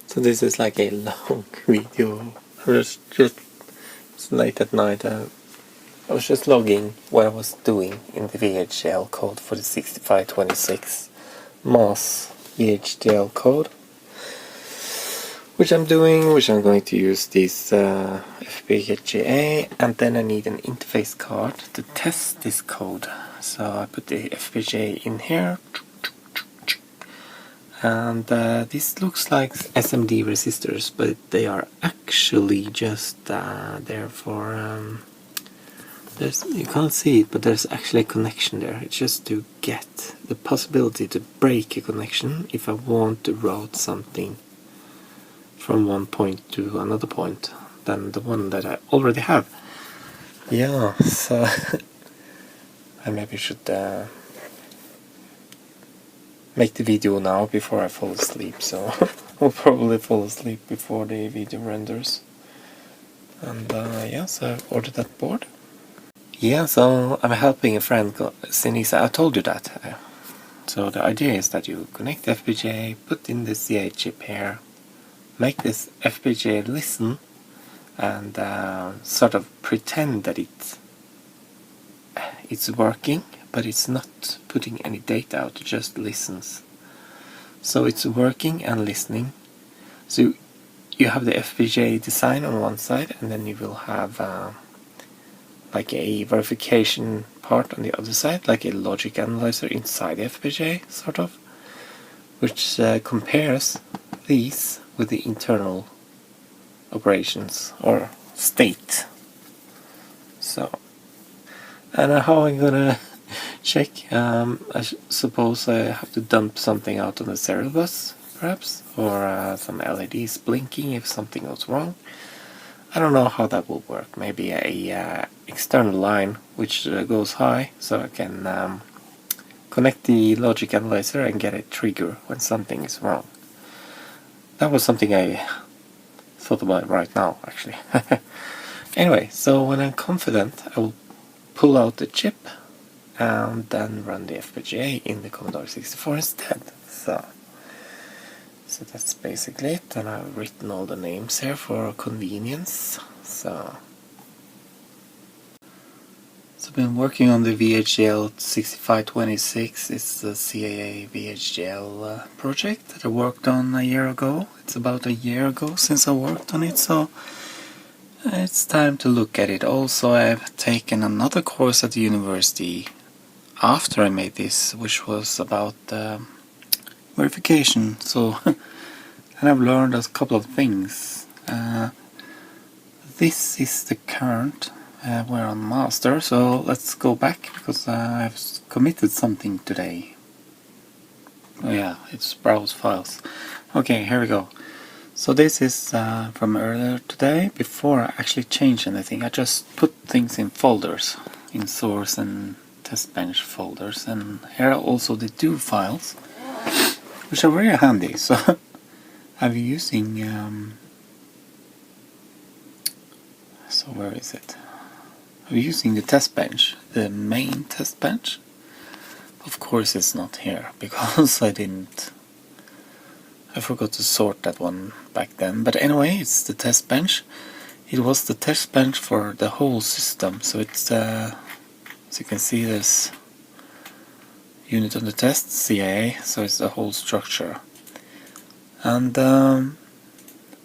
So this is like a long video. It's late at night. I was just logging what I was doing in the VHDL code for the 6526 mass VHDL code, which I'm going to use this FPGA, and then I need an interface card to test this code. So I put the FPGA in here, and this looks like SMD resistors, but they are actually just there for you can't see it, but there's actually a connection there. It's just to get the possibility to break a connection if I want to route something from one point to another point than the one that I already have. Yeah, so I maybe should make the video now before I fall asleep, so I'll probably fall asleep before the video renders. And yeah, so I've ordered that board. Yeah, so I'm helping a friend, Sinisa. I told you that. So the idea is that you connect the FPGA, put in the CA chip here, make this FPGA listen, and sort of pretend that it's working, but it's not putting any data out, it just listens. So it's working and listening. So you have the FPGA design on one side, and then you will have like a verification part on the other side, like a logic analyzer inside the FPGA, sort of, which compares these with the internal operations or state. So, and how I'm gonna check? I suppose I have to dump something out on the serial bus, perhaps, or some LEDs blinking if something goes wrong. I don't know how that will work. Maybe a external line which goes high, so I can connect the logic analyzer and get a trigger when something is wrong. That was something I thought about right now, actually. Anyway, so when I'm confident, I will pull out the chip and then run the FPGA in the Commodore 64 instead. So that's basically it, and I've written all the names here for convenience. So I've been working on the VHDL6526. It's the CIA VHDL project that I worked on a year ago. It's about a year ago since I worked on it, so it's time to look at it. Also, I've taken another course at the university after I made this, which was about verification. So and I've learned a couple of things. This is the current. We're on master, so let's go back because I've committed something today. Oh yeah, it's browse files. Okay, here we go. So this is from earlier today. Before I actually changed anything, I just put things in folders, in source and test bench folders, and here are also the do files, which are very handy. So I'm using so where is it? I'm using the test bench, the main test bench. Of course it's not here because I forgot to sort that one back then. But anyway, it's the test bench. It was the test bench for the whole system. So it's as you can see, there's unit on the test, CIA, so it's the whole structure. And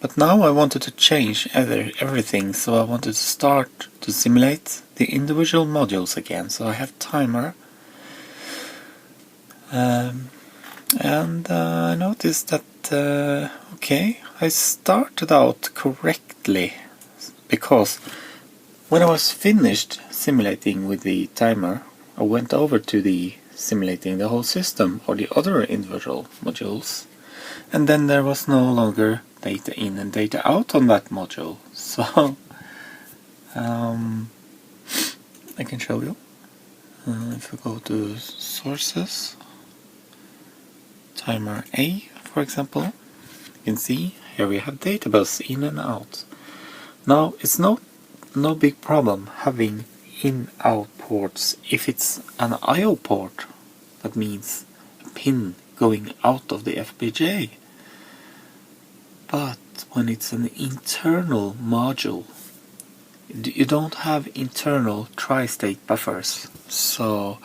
but now I wanted to change everything, so I wanted to start to simulate the individual modules again. So I have timer, and I noticed that okay, I started out correctly, because when I was finished simulating with the timer, I went over to the simulating the whole system or the other individual modules, and then there was no longer data in and data out on that module. So I can show you. If we go to sources, timer A, for example, you can see here we have data bus in and out. Now it's no big problem having in-out ports if it's an I/O port. That means a pin going out of the FPGA. but when it's an internal module, you don't have internal tri-state buffers, so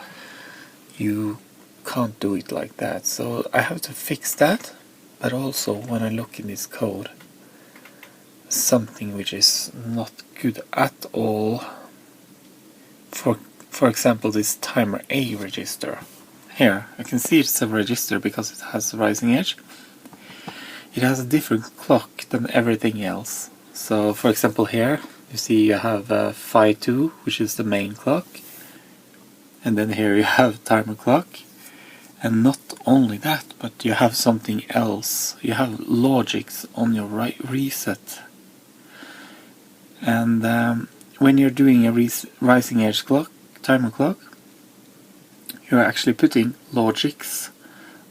you can't do it like that. So I have to fix that. But also, when I look in this code, something which is not good at all. For example, this timer A register. Here, I can see it's a register because it has a rising edge. It has a different clock than everything else. So, for example, here you see you have Phi 2, which is the main clock, and then here you have timer clock. And not only that, but you have something else. You have logics on your reset. And when you're doing a rising edge clock, timer clock, you're actually putting logics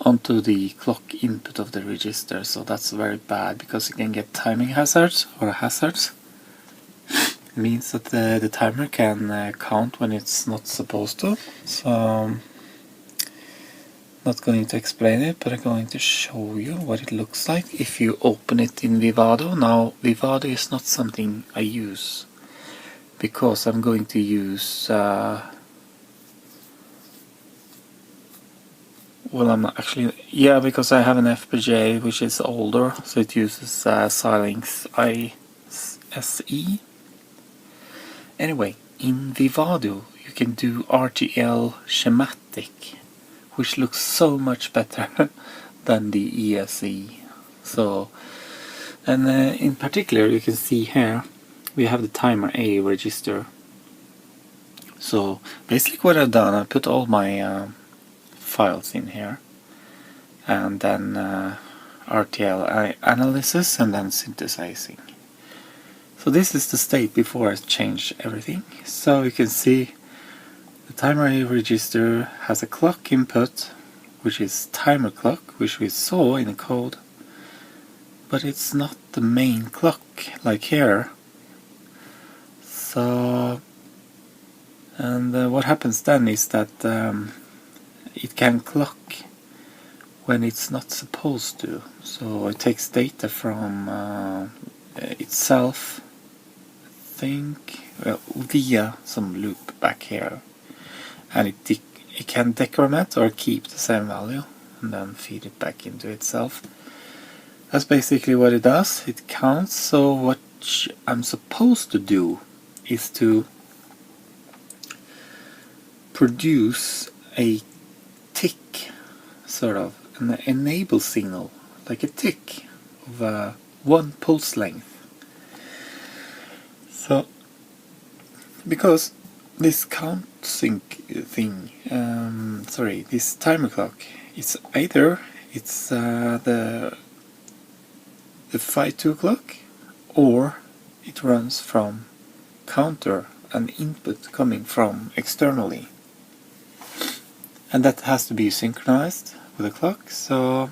onto the clock input of the register. So that's very bad, because you can get timing hazards or hazards. It means that the timer can count when it's not supposed to. So not going to explain it, but I'm going to show you what it looks like if you open it in Vivado. Now, Vivado is not something I use because I'm going to use well, I'm actually, yeah, because I have an FPGA which is older, so it uses Xilinx IC. Anyway, in Vivado you can do RTL schematic, which looks so much better than the ESE. So, and in particular, you can see here we have the timer A register. So basically what I've done, I put all my files in here, and then RTL analysis, and then synthesizing. So this is the state before I change everything. So you can see the timer A register has a clock input, which is timer clock, which we saw in the code, but it's not the main clock like here. So, and what happens then is that it can clock when it's not supposed to. So it takes data from itself, I think, well, via some loop back here. And it can decrement or keep the same value and then feed it back into itself. That's basically what it does. It counts. So what I'm supposed to do is to produce a tick, sort of an enable signal, like a tick of 1 pulse length. So because this count sync thing, this timer clock, it's either the Phi 2 clock, or it runs from counter and input coming from externally, and that has to be synchronized with the clock. So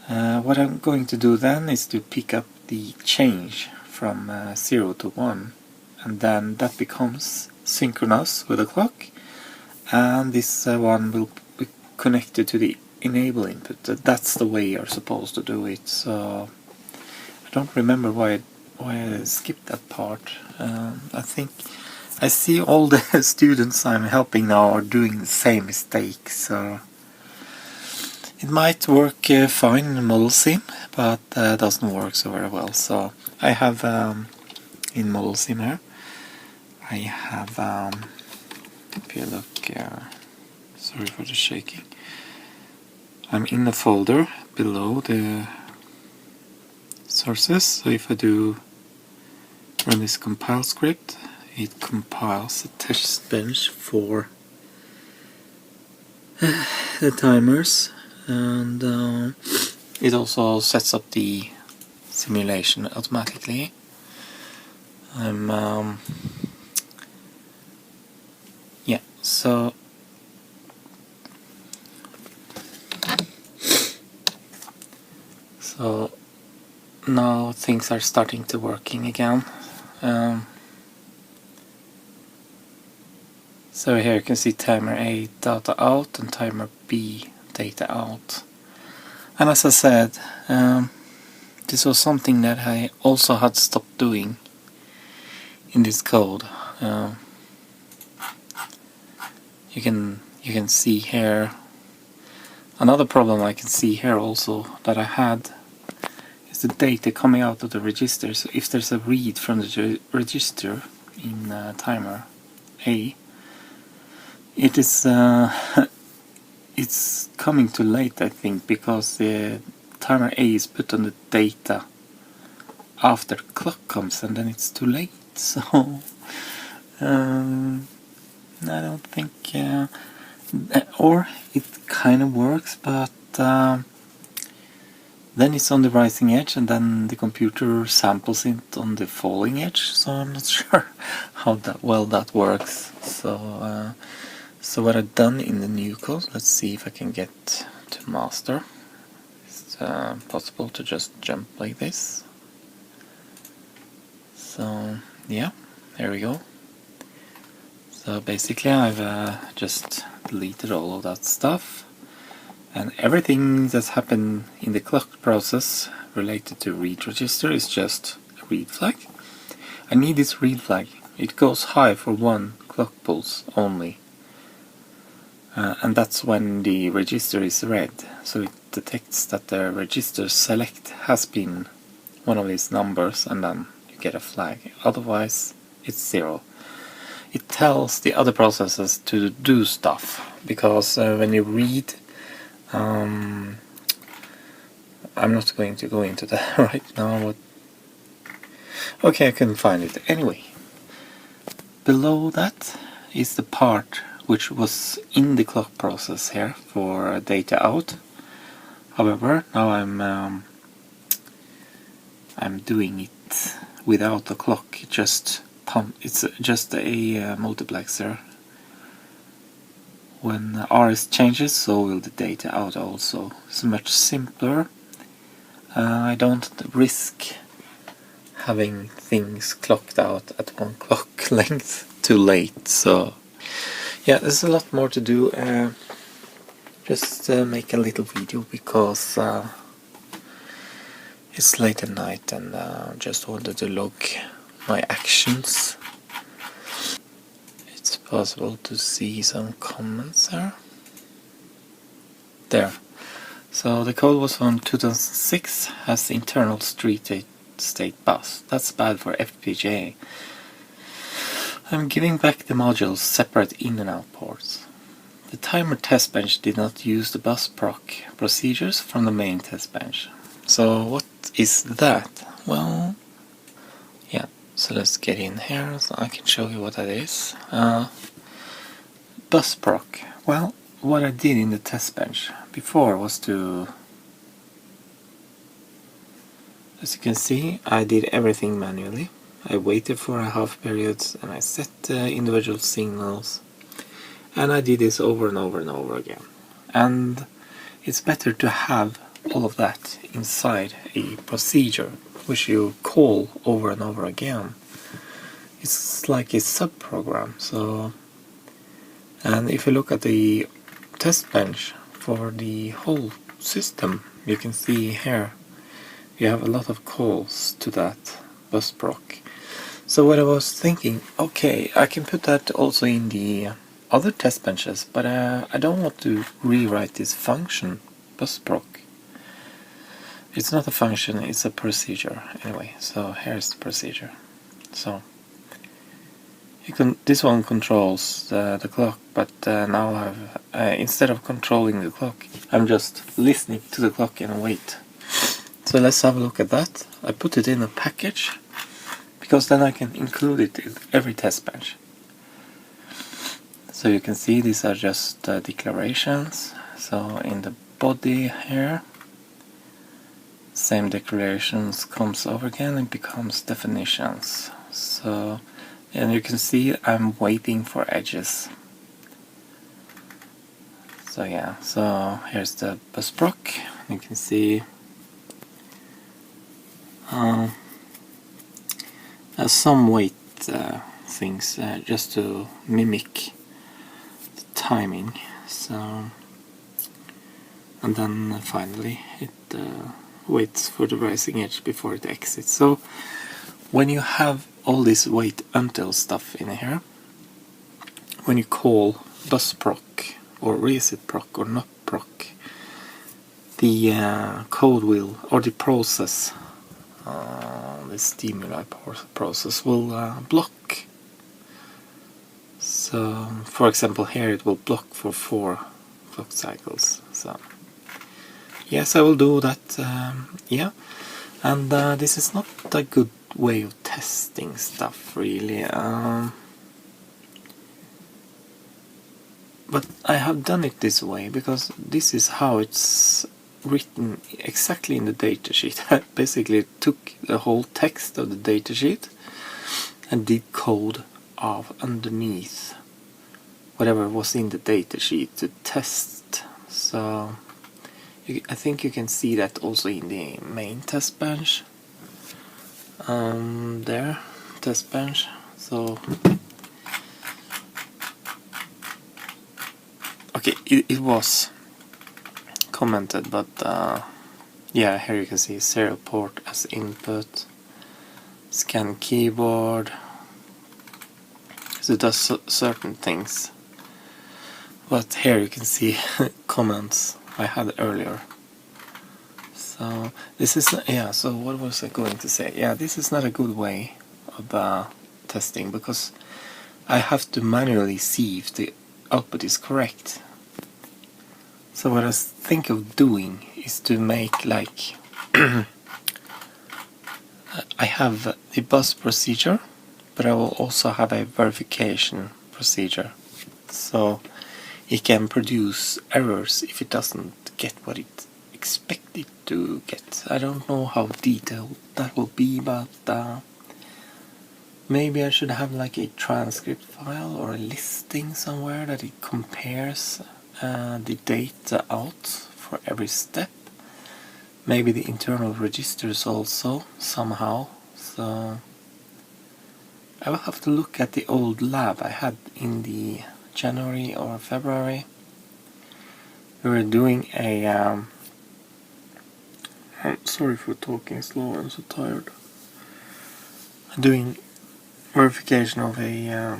what I'm going to do then is to pick up the change from 0 to 1, and then that becomes synchronous with the clock, and this one will be connected to the enable input. That's the way you're supposed to do it. So I don't remember why I skipped that part. I think I see all the students I'm helping now are doing the same mistake, so it might work fine in Model Sim, but doesn't work so very well. So I have in Model Sim here, I have if you look, sorry for the shaking, I'm in the folder below the sources. So if I do run this compile script, it compiles a test bench for the timers, and it also sets up the simulation automatically. Yeah, so now things are starting to working again. So here you can see timer A data out and timer B data out. And as I said, this was something that I also had stopped doing in this code. You can see here another problem I can see here also that I had is the data coming out of the register. So if there's a read from the register in timer A, it is it's coming too late, I think, because the timer A is put on the data after the clock comes, and then it's too late. So I don't think, or it kind of works, but then it's on the rising edge, and then the computer samples it on the falling edge. So I'm not sure how well that works. So so what I've done in the new code, let's see if I can get to master. It's possible to just jump like this. So yeah, there we go. So basically I've just deleted all of that stuff, and everything that's happened in the clock process related to read register is just a read flag. I need this read flag. It goes high for one clock pulse only, and that's when the register is read, so it detects that the register select has been one of these numbers, and then you get a flag. Otherwise it's 0. It tells the other processes to do stuff, because when you read, I'm not going to go into that right now, but okay, I couldn't find it. Anyway, below that is the part which was in the clock process here for data out. However, now I'm doing it without the clock. It's just a multiplexer. When RS changes, so will the data out also. It's much simpler. I don't risk having things clocked out at one clock length too late. So yeah, there's a lot more to do. Just make a little video because it's late at night, and just wanted to log my actions. It's possible to see some comments there. There. So the code was from 2006, has the internal state bus. That's bad for FPGA. I'm giving back the modules separate in and out ports. The timer test bench did not use the bus proc procedures from the main test bench. So what is that? Well, yeah, so let's get in here so I can show you what that is. Bus proc. Well, what I did in the test bench before was to, as you can see, I did everything manually. I waited for a half periods and I set the individual signals, and I did this over and over and over again. And it's better to have all of that inside a procedure which you call over and over again. It's like a subprogram. So, and if you look at the test bench for the whole system, you can see here you have a lot of calls to that bus proc. So what I was thinking, okay, I can put that also in the other test benches, but I don't want to rewrite this function bus proc. It's not a function, it's a procedure. Anyway, so here's the procedure. So this one controls the clock, but now instead of controlling the clock, I'm just listening to the clock and wait. So let's have a look at that. I put it in a package, because then I can include it in every test bench. So you can see these are just declarations. So in the body here, same declarations comes over again and becomes definitions. So, and you can see I'm waiting for edges. So yeah, so here's the bus proc. You can see some wait things just to mimic the timing. So, and then finally it waits for the rising edge before it exits. So when you have all this wait until stuff in here, when you call busproc or reset proc or not proc, the code will, or the process, the stimuli process will block. So for example here it will block for 4 clock cycles. So yes, I will do that. Yeah, and this is not a good way of testing stuff really, but I have done it this way because this is how it's written exactly in the datasheet. I basically took the whole text of the datasheet and did code of underneath whatever was in the datasheet to test. So I think you can see that also in the main test bench. There, test bench. So okay, it was commented, but yeah, here you can see serial port as input, scan keyboard. So it does certain things, but here you can see comments I had earlier. So this is, yeah, so what was I going to say? Yeah, this is not a good way of testing, because I have to manually see if the output is correct. So what I think of doing is to make like I have the bus procedure, but I will also have a verification procedure. So it can produce errors if it doesn't get what it expected to get. I don't know how detailed that will be, but maybe I should have like a transcript file or a listing somewhere that it compares the data out for every step. Maybe the internal registers also somehow. So I will have to look at the old lab I had in the January or February. We were doing a I'm sorry for talking slow, I'm so tired. Doing verification of a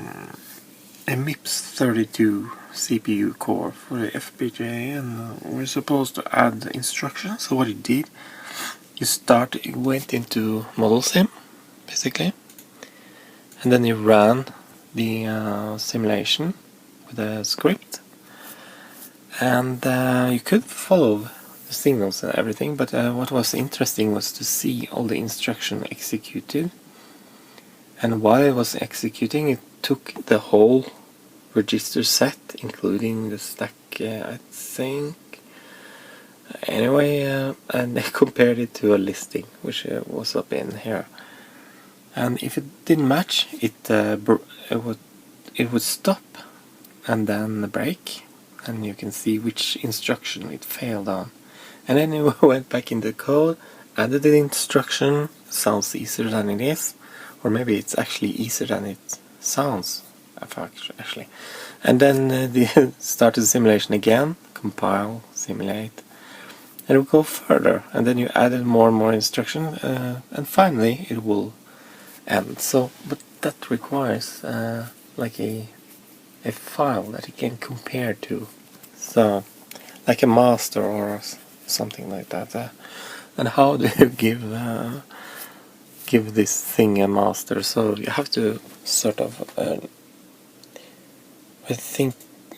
MIPS 32 CPU core for the FPGA, and we're supposed to add instructions. So what it did, it went into model sim basically, and then you ran the simulation with a script, and you could follow the signals and everything, but what was interesting was to see all the instruction executed, and while it was executing it took the whole register set, including the stack, I think. Anyway, and they compared it to a listing, which was up in here. And if it didn't match, it would stop and then break, and you can see which instruction it failed on. And then it went back in the code, added the instruction. Sounds easier than it is, or maybe it's actually easier than it sounds. Actually, and then start the simulation again, compile, simulate, and it will go further, and then you added more and more instruction, and finally it will end. So, but that requires like a file that you can compare to, so like a master or something like that. And how do you give this thing a master? So you have to sort of I think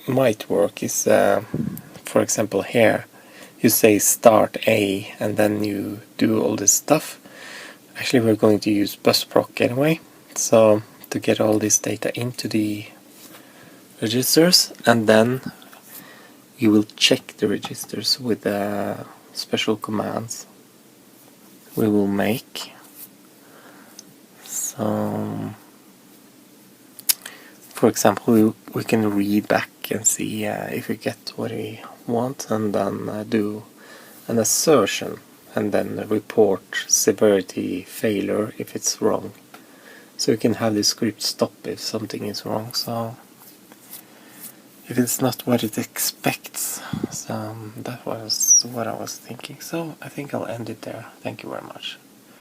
might work is, for example here, you say start A and then you do all this stuff. Actually we're going to use busproc anyway, so to get all this data into the registers, and then you will check the registers with special commands we will make. So for example, we can read back and see if we get what we want, and then do an assertion, and then report severity failure if it's wrong. So you can have the script stop if something is wrong. So if it's not what it expects. So that was what I was thinking. So I think I'll end it there. Thank you very much.